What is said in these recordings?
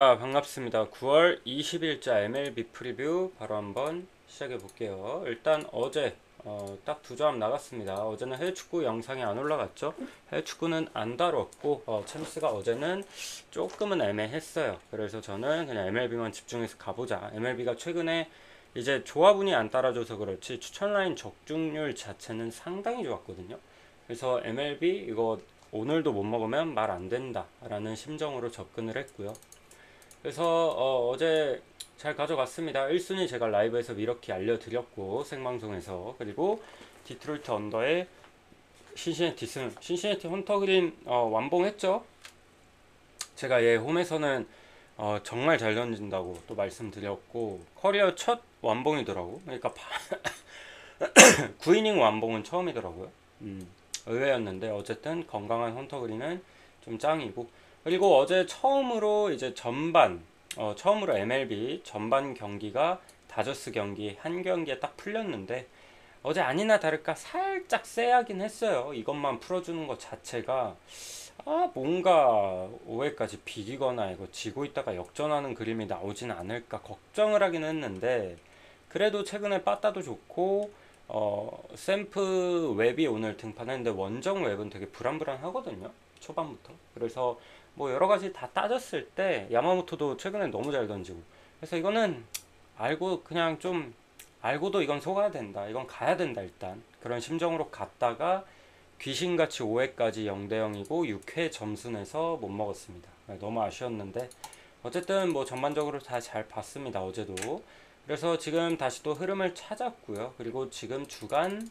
반갑습니다. 9월 20일자 MLB 프리뷰 바로 한번 시작해 볼게요. 일단 어제 딱 두 점 나갔습니다. 어제는 해외 축구 영상이 안 올라갔죠. 해외 축구는 안 다뤘고 챔스가 어제는 조금은 애매했어요. 그래서 저는 그냥 MLB만 집중해서 가보자. MLB가 최근에 이제 조합운이 안 따라줘서 그렇지 추천 라인 적중률 자체는 상당히 좋았거든요. 그래서 MLB 이거 오늘도 못 먹으면 말 안 된다 라는 심정으로 접근을 했고요. 그래서 제 잘 가져갔습니다. 1순위 제가 라이브에서 이렇게 알려드렸고 생방송에서, 그리고 디트로이트 언더의 신시내티 승, 신시내티 헌터 그린 완봉했죠. 제가 얘 홈에서는 정말 잘 던진다고 또 말씀드렸고, 커리어 첫 완봉이더라고. 그러니까 9이닝 완봉은 처음이더라고요. 의외였는데 어쨌든 건강한 헌터 그린은 좀 짱이고, 그리고 어제 처음으로 이제 처음으로 MLB 전반 경기가 다저스 경기 한 경기에 딱 풀렸는데, 어제 아니나 다를까 살짝 쎄하긴 했어요. 이것만 풀어주는 것 자체가 뭔가 5회까지 비기거나 이거 지고 있다가 역전하는 그림이 나오진 않을까 걱정을 하긴 했는데, 그래도 최근에 빠따도 좋고 샘프 웹이 오늘 등판했는데 원정 웹은 되게 불안불안하거든요, 초반부터. 그래서 뭐 여러 가지 다 따졌을 때 야마모토도 최근에 너무 잘 던지고, 그래서 이거는 알고 그냥 좀 알고도 이건 속아야 된다, 이건 가야 된다, 일단 그런 심정으로 갔다가 귀신같이 5회까지 0대 0이고 6회 점수 내서 못 먹었습니다. 너무 아쉬웠는데 어쨌든 뭐 전반적으로 다 잘 봤습니다, 어제도. 그래서 지금 다시 또 흐름을 찾았고요. 그리고 지금 주간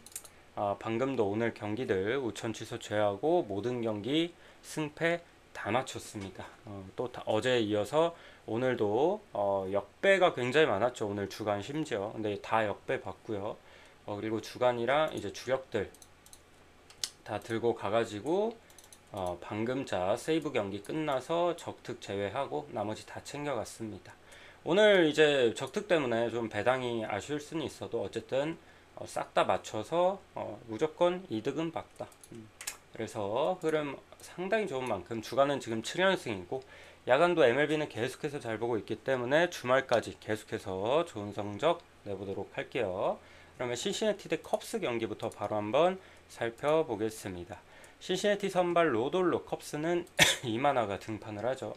방금도 오늘 경기들 우천 취소 제외하고 모든 경기 승패 다 맞췄습니다. 또 어제에 이어서 오늘도 역배가 굉장히 많았죠. 오늘 주간 심지어. 근데 다 역배 봤고요. 그리고 주간이랑 이제 주력들 다 들고 가가지고 방금자 세이브 경기 끝나서 적특 제외하고 나머지 다 챙겨갔습니다. 오늘 이제 적특 때문에 좀 배당이 아쉬울 수는 있어도 어쨌든 싹 다 맞춰서 무조건 이득은 봤다. 그래서 흐름 상당히 좋은 만큼 주간은 지금 7연승이고 야간도 MLB는 계속해서 잘 보고 있기 때문에 주말까지 계속해서 좋은 성적 내보도록 할게요. 그러면 신시내티 대 컵스 경기부터 바로 한번 살펴보겠습니다. 신시내티 선발 로돌로, 컵스는 이만화가 등판을 하죠.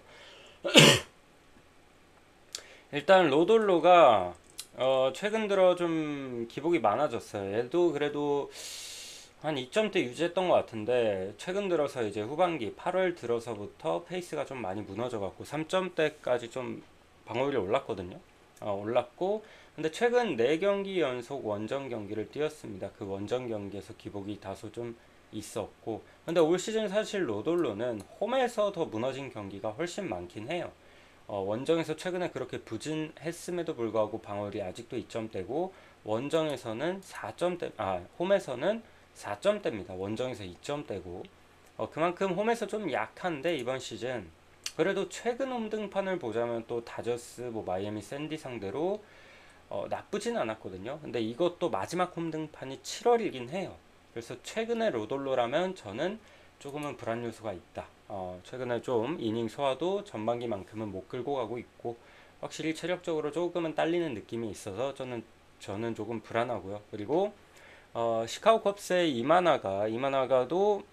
일단 로돌로가 최근 들어 좀 기복이 많아졌어요. 얘도 그래도 한 2점대 유지했던 것 같은데 최근 들어서 이제 후반기 8월 들어서부터 페이스가 좀 많이 무너져갖고 3점대까지 좀 방어율이 올랐거든요. 올랐고, 근데 최근 4경기 연속 원정 경기를 뛰었습니다. 그 원정 경기에서 기복이 다소 좀 있었고, 근데 올 시즌 사실 로돌로는 홈에서 더 무너진 경기가 훨씬 많긴 해요. 원정에서 최근에 그렇게 부진했음에도 불구하고 방어율이 아직도 2점대고, 원정에서는 4점대, 홈에서는 4점대입니다. 원정에서 2점대고, 그만큼 홈에서 좀 약한데 이번 시즌 그래도 최근 홈등판을 보자면 또 다저스, 뭐 마이애미 샌디 상대로 나쁘진 않았거든요. 근데 이것도 마지막 홈등판이 7월이긴 해요. 그래서 최근에 로돌로라면 저는 조금은 불안 요소가 있다. 최근에 좀 이닝 소화도 전반기만큼은 못 끌고 가고 있고, 확실히 체력적으로 조금은 딸리는 느낌이 있어서 저는 조금 불안하고요. 그리고 시카고 컵스의 이마나가도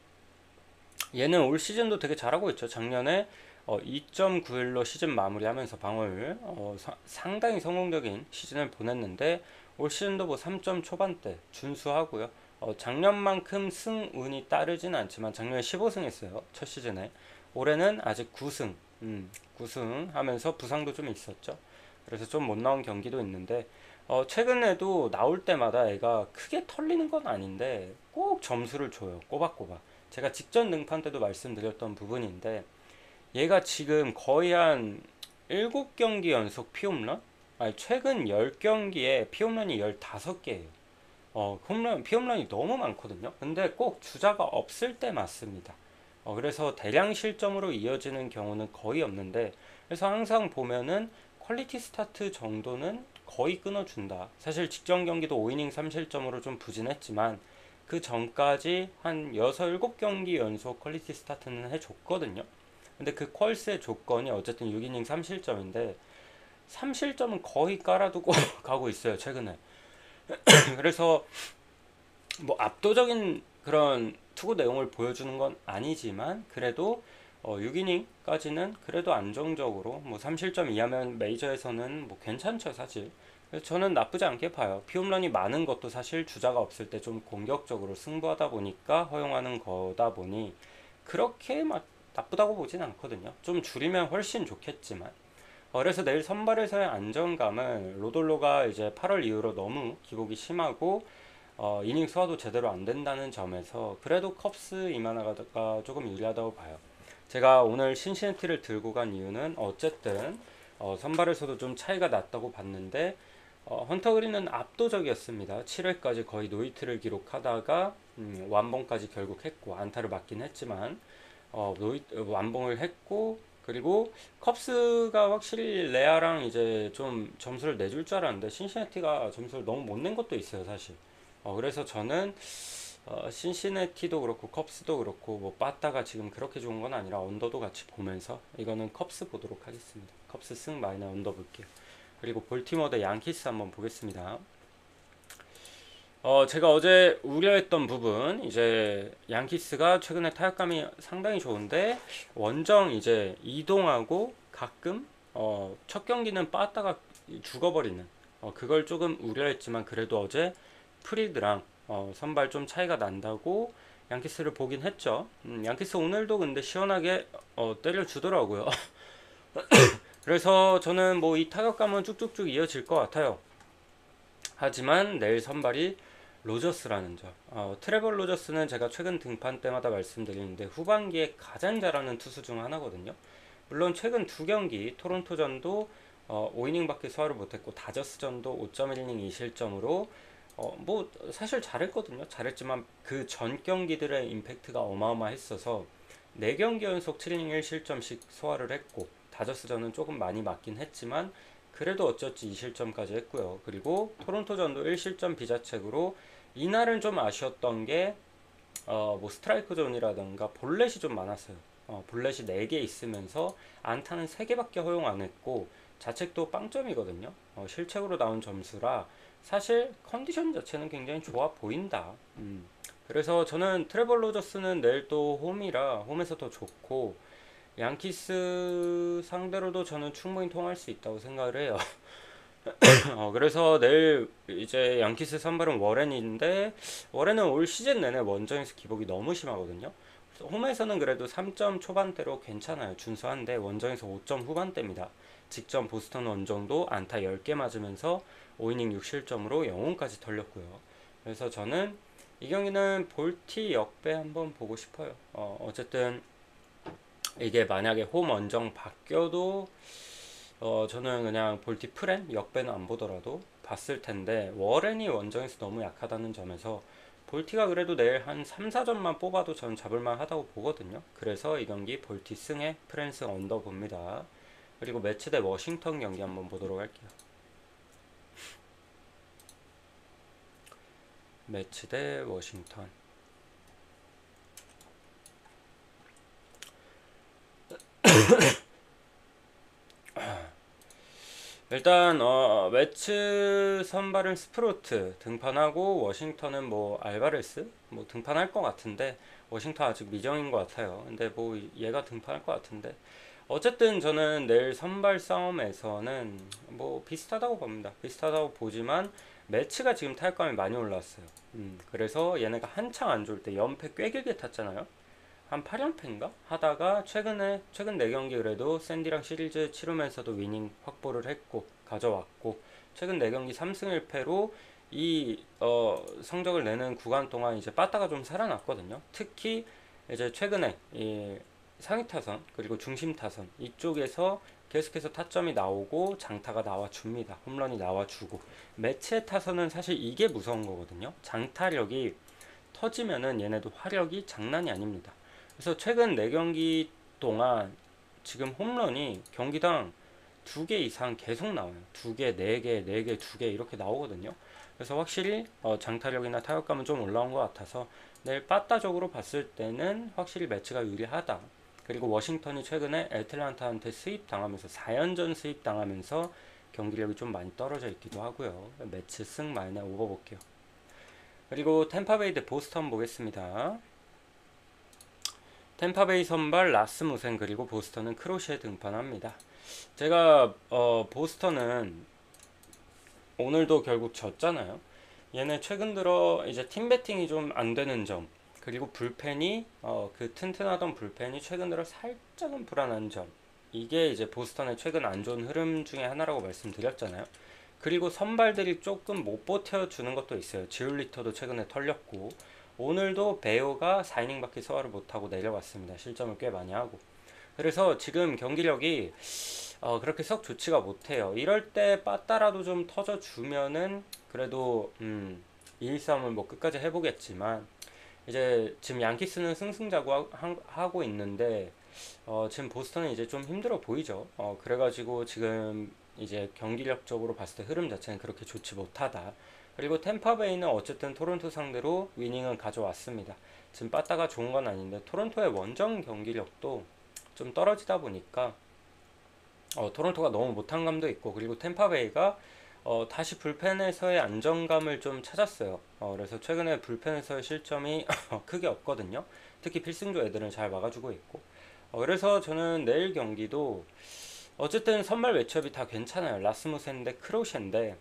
얘는 올 시즌도 되게 잘하고 있죠. 작년에 2.91로 시즌 마무리하면서 방어율 상당히 성공적인 시즌을 보냈는데, 올 시즌도 뭐 3점 초반대 준수하고요. 작년만큼 승운이 따르진 않지만 작년에 15승 했어요, 첫 시즌에. 올해는 아직 9승, 9승 하면서 부상도 좀 있었죠. 그래서 좀 못 나온 경기도 있는데, 최근에도 나올 때마다 애가 크게 털리는 건 아닌데 꼭 점수를 줘요, 꼬박꼬박. 제가 직전 등판 때도 말씀드렸던 부분인데, 얘가 지금 거의 한 7경기 연속 피홈런? 아니, 최근 10경기에 피홈런이 15개예요. 피홈런이 너무 많거든요. 근데 꼭 주자가 없을 때 맞습니다. 그래서 대량 실점으로 이어지는 경우는 거의 없는데, 그래서 항상 보면은 퀄리티 스타트 정도는 거의 끊어준다. 사실 직전 경기도 5이닝 3실점으로 좀 부진했지만 그 전까지 한 6, 7경기 연속 퀄리티 스타트는 해줬거든요. 근데 그 퀄스의 조건이 어쨌든 6이닝 3실점인데 3실점은 거의 깔아두고 가고 있어요 최근에. 그래서 뭐 압도적인 그런 투구 내용을 보여주는 건 아니지만 그래도 6이닝까지는 그래도 안정적으로 뭐 3실점 이하면 메이저에서는 뭐 괜찮죠 사실. 그래서 저는 나쁘지 않게 봐요. 피홈런이 많은 것도 사실 주자가 없을 때 좀 공격적으로 승부하다 보니까 허용하는 거다 보니 그렇게 막 나쁘다고 보진 않거든요. 좀 줄이면 훨씬 좋겠지만. 그래서 내일 선발에서의 안정감은 로돌로가 이제 8월 이후로 너무 기복이 심하고 이닝 소화도 제대로 안 된다는 점에서 그래도 컵스 이만하가 조금 유리하다고 봐요. 제가 오늘 신시내티를 들고 간 이유는 어쨌든 선발에서도 좀 차이가 났다고 봤는데 헌터 그린은 압도적이었습니다. 7회까지 거의 노히트를 기록하다가 완봉까지 결국 했고 안타를 맞긴 했지만 완봉을 했고 그리고 컵스가 확실히 레아랑 이제 좀 점수를 내줄 줄 알았는데 신시내티가 점수를 너무 못 낸 것도 있어요 사실. 그래서 저는 신시내티도 그렇고 컵스도 그렇고 뭐 빠따가 지금 그렇게 좋은 건 아니라 언더도 같이 보면서 이거는 컵스 보도록 하겠습니다. 컵스 승 마이너 언더 볼게요. 그리고 볼티모어 대 양키스 한번 보겠습니다. 제가 어제 우려했던 부분, 이제 양키스가 최근에 타격감이 상당히 좋은데 원정 이제 이동하고 가끔 첫 경기는 빠따가 죽어버리는 그걸 조금 우려했지만 그래도 어제 프리드랑 선발 좀 차이가 난다고 양키스를 보긴 했죠. 양키스 오늘도 근데 시원하게 때려주더라고요. 그래서 저는 뭐 이 타격감은 쭉쭉쭉 이어질 것 같아요. 하지만 내일 선발이 로저스라는 점. 트레버 로저스는 제가 최근 등판 때마다 말씀드리는데 후반기에 가장 잘하는 투수 중 하나거든요. 물론 최근 두 경기 토론토전도 5이닝밖에 소화를 못했고 다저스전도 5.1이닝 2실점으로 뭐 사실 잘했거든요. 잘했지만 그 전 경기들의 임팩트가 어마어마했어서 4경기 연속 7이닝 1실점씩 소화를 했고 다저스전은 조금 많이 맞긴 했지만 그래도 어쩌지 2실점까지 했고요. 그리고 토론토전도 1실점 비자책으로 이날은 좀 아쉬웠던 게 뭐 스트라이크 존이라던가 볼넷이 좀 많았어요. 볼넷이 4개 있으면서 안타는 3개밖에 허용 안 했고 자책도 빵점이거든요. 실책으로 나온 점수라 사실 컨디션 자체는 굉장히 좋아 보인다. 그래서 저는 트레버 로저스는 내일 또 홈이라 홈에서 더 좋고 양키스 상대로도 저는 충분히 통할 수 있다고 생각을 해요. 그래서 내일 이제 양키스 선발은 워렌인데 워렌은 올 시즌 내내 원정에서 기복이 너무 심하거든요. 홈에서는 그래도 3점 초반대로 괜찮아요. 준수한데 원정에서 5점 후반대입니다. 직전 보스턴 원정도 안타 10개 맞으면서 5이닝 6실점으로 영혼까지 털렸고요. 그래서 저는 이 경기는 볼티 역배 한번 보고 싶어요. 어쨌든 이게 만약에 홈 원정 바뀌어도 저는 그냥 볼티 프렌 역배는 안 보더라도 봤을 텐데 워렌이 원정에서 너무 약하다는 점에서 볼티가 그래도 내일 한 3, 4점만 뽑아도 전 잡을만 하다고 보거든요. 그래서 이 경기 볼티 승에 프렌스 언더 봅니다. 그리고 매치 대 워싱턴 경기 한번 보도록 할게요. 매치 대 워싱턴. 일단 매츠 선발은 스프로트 등판하고 워싱턴은 뭐 알바레스 뭐 등판할 것 같은데 워싱턴 아직 미정인 것 같아요. 근데 뭐 얘가 등판할 것 같은데 어쨌든 저는 내일 선발 싸움에서는 뭐 비슷하다고 봅니다. 비슷하다고 보지만 매치가 지금 타격감이 많이 올랐어요. 그래서 얘네가 한창 안 좋을 때 연패 꽤 길게 탔잖아요. 한 8연패인가? 하다가 최근 4경기 그래도 샌디랑 시리즈 치르면서도 위닝 확보를 했고 가져왔고 최근 4경기 3승 1패로 이 성적을 내는 구간 동안 이제 빠따가 좀 살아났거든요. 특히 이제 최근에 이 상위 타선 그리고 중심 타선 이쪽에서 계속해서 타점이 나오고 장타가 나와줍니다. 홈런이 나와주고 매체 타선은 사실 이게 무서운 거거든요. 장타력이 터지면은 얘네도 화력이 장난이 아닙니다. 그래서 최근 4경기 동안 지금 홈런이 경기당 2개 이상 계속 나와요. 2개, 4개, 4개, 2개 이렇게 나오거든요. 그래서 확실히 장타력이나 타격감은 좀 올라온 것 같아서 내일 빠따적으로 봤을 때는 확실히 매치가 유리하다. 그리고 워싱턴이 최근에 애틀란타한테 수입당하면서 4연전 수입당하면서 경기력이 좀 많이 떨어져 있기도 하고요. 매치 승 마이너 오버 볼게요. 그리고 템파베이 대 보스턴 보겠습니다. 템파베이 선발 라스무센 그리고 보스턴은 크로시에 등판합니다. 제가 보스턴은 오늘도 결국 졌잖아요. 얘네 최근 들어 이제 팀 배팅이 좀 안 되는 점, 그리고 불펜이 그 튼튼하던 불펜이 최근 들어 살짝은 불안한 점, 이게 이제 보스턴의 최근 안 좋은 흐름 중에 하나라고 말씀드렸잖아요. 그리고 선발들이 조금 못 버텨주는 것도 있어요. 지울리터도 최근에 털렸고, 오늘도 베오가 4이닝밖에 소화를 못하고 내려갔습니다. 실점을 꽤 많이 하고. 그래서 지금 경기력이 그렇게 썩 좋지가 못해요. 이럴 때 빠따라도 좀 터져주면은 그래도 2-1-3을 뭐 끝까지 해보겠지만, 이제 지금 양키스는 승승자구 하고 있는데 지금 보스턴은 이제 좀 힘들어 보이죠. 그래가지고 지금 이제 경기력적으로 봤을 때 흐름 자체는 그렇게 좋지 못하다. 그리고 템파베이는 어쨌든 토론토 상대로 위닝은 가져왔습니다. 지금 빠따가 좋은 건 아닌데 토론토의 원정 경기력도 좀 떨어지다 보니까 토론토가 너무 못한 감도 있고, 그리고 템파베이가 다시 불펜에서의 안정감을 좀 찾았어요. 그래서 최근에 불펜에서의 실점이 크게 없거든요. 특히 필승조 애들은 잘 막아주고 있고. 그래서 저는 내일 경기도 어쨌든 선발 매치업이 다 괜찮아요. 라스무센 대 크로셰인데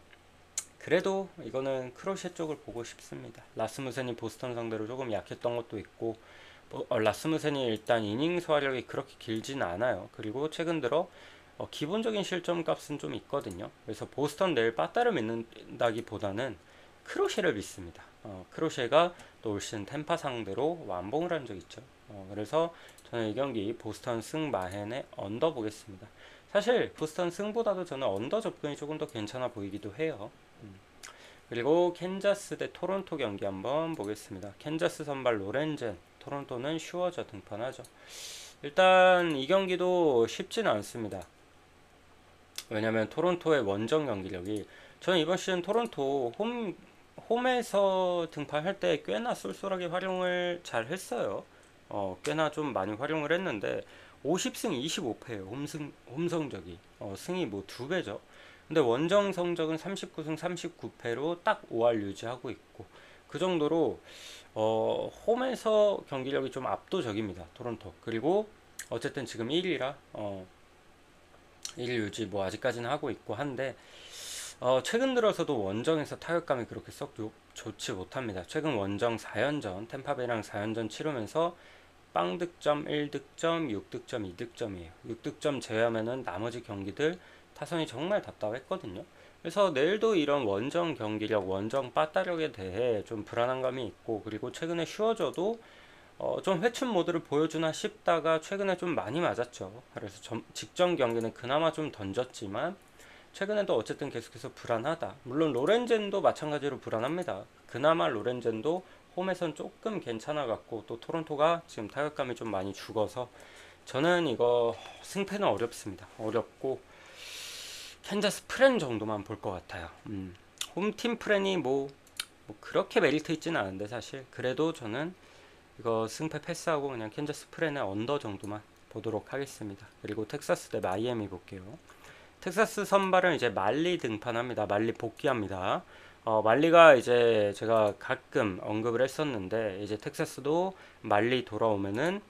그래도 이거는 크로셰 쪽을 보고 싶습니다. 라스무센이 보스턴 상대로 조금 약했던 것도 있고, 라스무센이 일단 이닝 소화력이 그렇게 길진 않아요. 그리고 최근 들어 기본적인 실점 값은 좀 있거든요. 그래서 보스턴 내일 빠따를 믿는다기보다는 크로셰를 믿습니다. 크로셰가 또 올 시즌 템파 상대로 완봉을 한 적 있죠. 그래서 저는 이 경기 보스턴 승 마헨에 언더 보겠습니다. 사실 보스턴 승보다도 저는 언더 접근이 조금 더 괜찮아 보이기도 해요. 그리고 캔자스 대 토론토 경기 한번 보겠습니다. 캔자스 선발 로렌젠, 토론토는 슈어저 등판하죠. 일단 이 경기도 쉽지는 않습니다. 왜냐면 토론토의 원정 경기력이, 저는 이번 시즌 토론토 홈에서 등판할 때 꽤나 쏠쏠하게 활용을 잘 했어요. 꽤나 좀 많이 활용을 했는데 50승 25패예요. 홈 성적이. 승이 뭐 2배죠. 근데 원정 성적은 39승 39패로 딱 5할 유지하고 있고, 그 정도로 홈에서 경기력이 좀 압도적입니다. 토론토. 그리고 어쨌든 지금 1위라 1위 유지 뭐 아직까지는 하고 있고 한데 최근 들어서도 원정에서 타격감이 그렇게 썩 좋지 못합니다. 최근 원정 4연전 템파베이랑 4연전 치르면서 빵득점 1득점 6득점 2득점이에요. 6득점 제외하면은 나머지 경기들 타선이 정말 답답했거든요. 그래서 내일도 이런 원정 경기력, 원정 빠따력에 대해 좀 불안한 감이 있고, 그리고 최근에 슈어저도 좀 회춘 모드를 보여주나 싶다가 최근에 좀 많이 맞았죠. 그래서 직전 경기는 그나마 좀 던졌지만 최근에도 어쨌든 계속해서 불안하다. 물론 로렌젠도 마찬가지로 불안합니다. 그나마 로렌젠도 홈에선 조금 괜찮아 갖고, 또 토론토가 지금 타격감이 좀 많이 죽어서 저는 이거 승패는 어렵습니다. 어렵고 캔자스 프렌 정도만 볼 것 같아요. 홈팀 프렌이 뭐 그렇게 메리트 있지는 않은데 사실 그래도 저는 이거 승패 패스하고 그냥 캔자스 프렌의 언더 정도만 보도록 하겠습니다. 그리고 텍사스 대 마이애미 볼게요. 텍사스 선발은 이제 말리 등판합니다. 말리 복귀합니다. 말리가 이제 제가 가끔 언급을 했었는데, 이제 텍사스도 말리 돌아오면은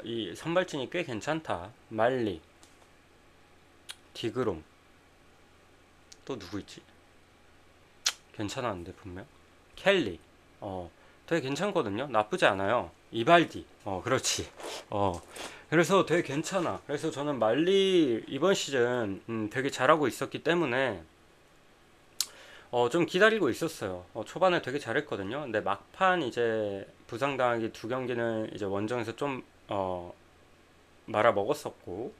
이 선발진이 꽤 괜찮다. 말리, 디그롬, 또 누구 있지? 괜찮았는데 분명 켈리, 되게 괜찮거든요. 나쁘지 않아요. 이발디, 그렇지. 그래서 되게 괜찮아. 그래서 저는 말리 이번 시즌 되게 잘하고 있었기 때문에 좀 기다리고 있었어요. 초반에 되게 잘했거든요. 근데 막판 이제 부상당하기 2경기는 이제 원정에서 좀 말아 먹었었고,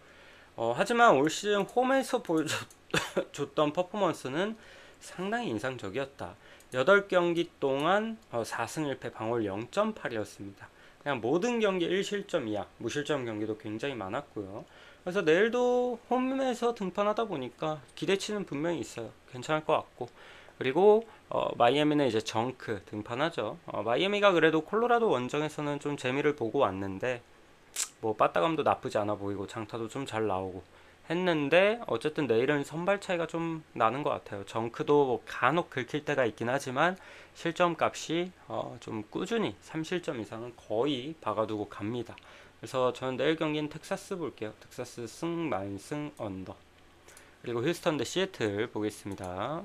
하지만 올 시즌 홈에서 보여줬던 퍼포먼스는 상당히 인상적이었다. 8경기 동안 4승 1패 방어율 0.8이었습니다. 그냥 모든 경기 1실점 이하, 무실점 경기도 굉장히 많았고요. 그래서 내일도 홈에서 등판하다 보니까 기대치는 분명히 있어요. 괜찮을 것 같고, 그리고 마이애미는 이제 정크 등판하죠. 마이애미가 그래도 콜로라도 원정에서는 좀 재미를 보고 왔는데 뭐 빠따감도 나쁘지 않아 보이고 장타도 좀 잘 나오고 했는데 어쨌든 내일은 선발 차이가 좀 나는 것 같아요. 정크도 뭐 간혹 긁힐 때가 있긴 하지만 실점 값이 좀 꾸준히 3실점 이상은 거의 박아두고 갑니다. 그래서 저는 내일 경기는 텍사스 볼게요. 텍사스 승 만승 언더. 그리고 휴스턴 대 시애틀 보겠습니다.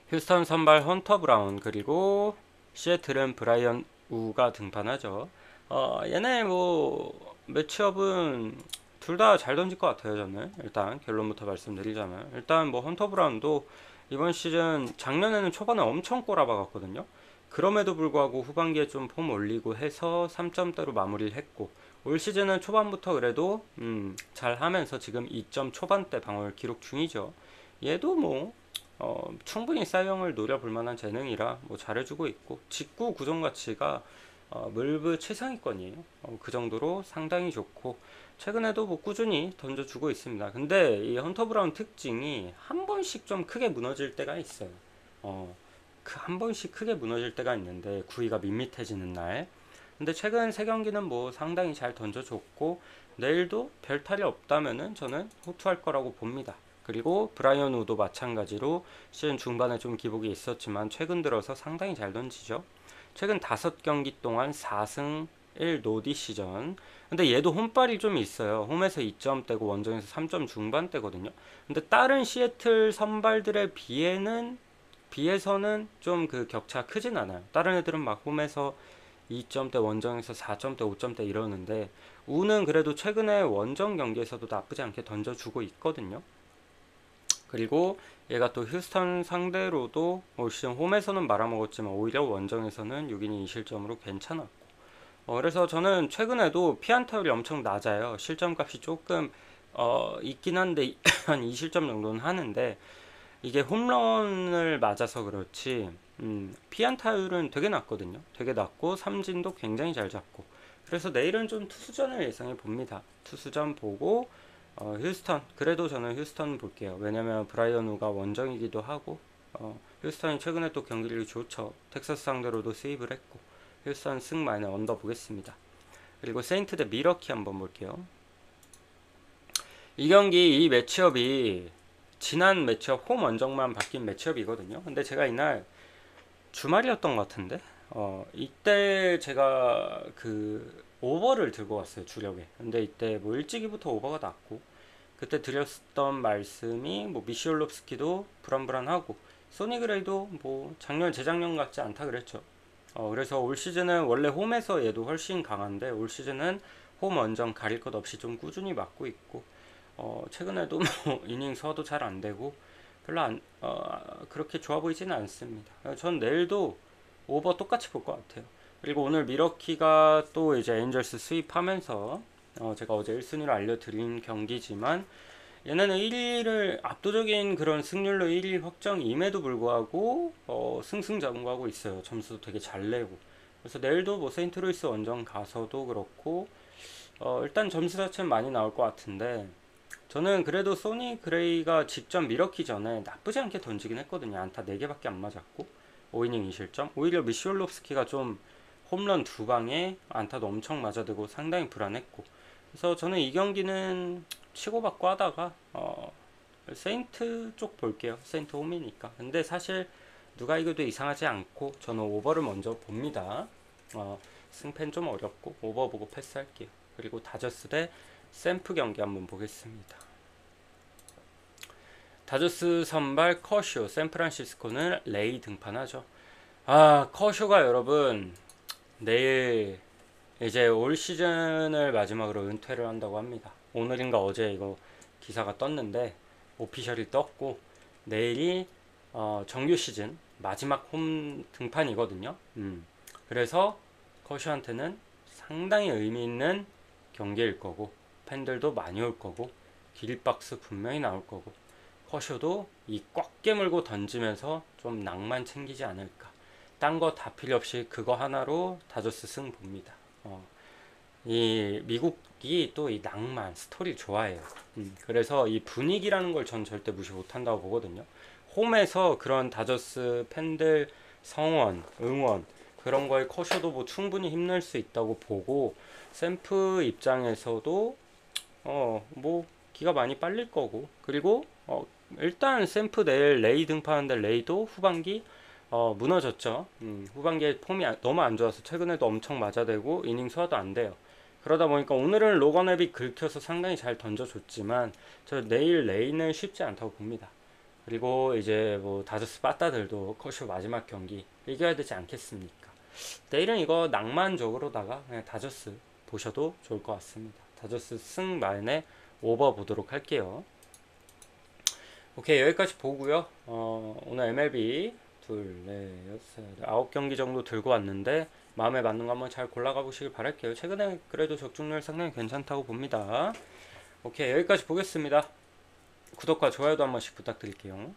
휴스턴 선발 헌터 브라운, 그리고 시애틀은 브라이언 우가 등판하죠. 얘네 뭐 매치업은 둘 다 잘 던질 것 같아요. 저는 일단 결론부터 말씀드리자면, 일단 뭐 헌터 브라운도 이번 시즌 작년에는 초반에 엄청 꼬라박았거든요. 그럼에도 불구하고 후반기에 좀 폼 올리고 해서 3점대로 마무리를 했고, 올 시즌은 초반부터 그래도 잘 하면서 지금 2점 초반대 방어를 기록 중이죠. 얘도 뭐 충분히 사이영을 노려볼 만한 재능이라 뭐 잘해주고 있고, 직구 구종 가치가 물브 최상위권이에요. 그 정도로 상당히 좋고, 최근에도 뭐 꾸준히 던져주고 있습니다. 근데 이 헌터 브라운 특징이 한 번씩 좀 크게 무너질 때가 있어요. 그 한 번씩 크게 무너질 때가 있는데, 구위가 밋밋해지는 날. 근데 최근 세 경기는 뭐 상당히 잘 던져줬고, 내일도 별 탈이 없다면은 저는 호투할 거라고 봅니다. 그리고 브라이언 우도 마찬가지로 시즌 중반에 좀 기복이 있었지만 최근 들어서 상당히 잘 던지죠. 최근 5경기 동안 4승 1 노디 시전. 근데 얘도 홈발이 좀 있어요. 홈에서 2점대고 원정에서 3점 중반대거든요. 근데 다른 시애틀 선발들에 비해서는 좀 그 격차 크진 않아요. 다른 애들은 막 홈에서 2점대, 원정에서 4점대, 5점대 이러는데, 우는 그래도 최근에 원정 경기에서도 나쁘지 않게 던져주고 있거든요. 그리고 얘가 또 휴스턴 상대로도 올 시즌 홈에서는 말아먹었지만 오히려 원정에서는 6이닝 2실점으로 괜찮았고, 그래서 저는 최근에도 피안타율이 엄청 낮아요. 실점값이 조금 있긴 한데 한 2실점 정도는 하는데, 이게 홈런을 맞아서 그렇지 피안타율은 되게 낮거든요. 되게 낮고 삼진도 굉장히 잘 잡고, 그래서 내일은 좀 투수전을 예상해 봅니다. 투수전 보고 휴스턴, 그래도 저는 휴스턴 볼게요. 왜냐면 브라이언 우가 원정이기도 하고, 휴스턴이 최근에 또 경기력이 좋죠. 텍사스 상대로도 세이브를 했고, 휴스턴 승 마이너 언더 보겠습니다. 그리고 세인트 대 미러키 한번 볼게요. 이 경기, 이 매치업이 지난 매치업 홈 원정만 바뀐 매치업이거든요. 근데 제가 이날 주말이었던 것 같은데, 이때 제가 그 오버를 들고 왔어요, 주력에. 근데 이때 뭐 일찍이부터 오버가 났고, 그때 드렸던 말씀이 뭐 미시올롭스키도 불안불안하고 소니 그레이도 뭐 작년 재작년 같지 않다 그랬죠. 그래서 올 시즌은 원래 홈에서 얘도 훨씬 강한데, 올 시즌은 홈 원정 가릴 것 없이 좀 꾸준히 맞고 있고, 최근에도 뭐 이닝 서도 잘 안 되고 별로 그렇게 좋아 보이지는 않습니다. 전 내일도 오버 똑같이 볼 것 같아요. 그리고 오늘 미러키가 또 이제 엔젤스 수입하면서 제가 어제 1순위로 알려드린 경기지만, 얘네는 1위를 압도적인 그런 승률로 1위 확정임에도 불구하고 승승장구하고 있어요. 점수도 되게 잘 내고. 그래서 내일도 뭐 세인트루이스 원정 가서도 그렇고 일단 점수 자체는 많이 나올 것 같은데, 저는 그래도 소니 그레이가 직접 미러키 전에 나쁘지 않게 던지긴 했거든요. 안타 4개밖에 안 맞았고 5이닝 2실점. 오히려 미시올롭스키가 좀 홈런 2방에 안타도 엄청 맞아들고 상당히 불안했고, 그래서 저는 이 경기는 치고받고 하다가 세인트 쪽 볼게요. 세인트 홈이니까. 근데 사실 누가 이겨도 이상하지 않고 저는 오버를 먼저 봅니다. 승패는 좀 어렵고 오버 보고 패스할게요. 그리고 다저스 대 샘프 경기 한번 보겠습니다. 다저스 선발 커쇼, 샌프란시스코는 레이 등판하죠. 커쇼가 여러분 내일 이제 올 시즌을 마지막으로 은퇴를 한다고 합니다. 오늘인가 어제 이거 기사가 떴는데 오피셜이 떴고, 내일이 정규 시즌 마지막 홈 등판이거든요. 그래서 커쇼한테는 상당히 의미 있는 경기일 거고, 팬들도 많이 올 거고, 기립박수 분명히 나올 거고, 커쇼도 이 꽉 깨물고 던지면서 좀 낭만 챙기지 않을까. 딴 거 다 필요 없이 그거 하나로 다저스 승 봅니다. 이 미국이 또 이 낭만 스토리 좋아해요. 그래서 이 분위기라는 걸 전 절대 무시 못한다고 보거든요. 홈에서 그런 다저스 팬들 성원, 응원, 그런 거에 커쇼도 뭐 충분히 힘낼 수 있다고 보고, 샘프 입장에서도 뭐 기가 많이 빨릴 거고, 그리고 일단 샘프 내일 레이 등판하는데 레이도 후반기 무너졌죠. 후반기에 폼이 너무 안 좋아서 최근에도 엄청 맞아대고 이닝 소화도 안 돼요. 그러다 보니까 오늘은 로건 앱이 긁혀서 상당히 잘 던져줬지만 저 내일 레이는 쉽지 않다고 봅니다. 그리고 이제 뭐 다저스 빠따들도 커쇼 마지막 경기 이겨야 되지 않겠습니까? 내일은 이거 낭만적으로다가 그냥 다저스 보셔도 좋을 것 같습니다. 다저스 승 말에 오버 보도록 할게요. 오케이, 여기까지 보고요. 오늘 MLB 둘, 넷, 여섯, 9경기 정도 들고 왔는데 마음에 맞는 거 한번 잘 골라가 보시길 바랄게요. 최근에 그래도 적중률 상당히 괜찮다고 봅니다. 오케이, 여기까지 보겠습니다. 구독과 좋아요도 한 번씩 부탁드릴게요.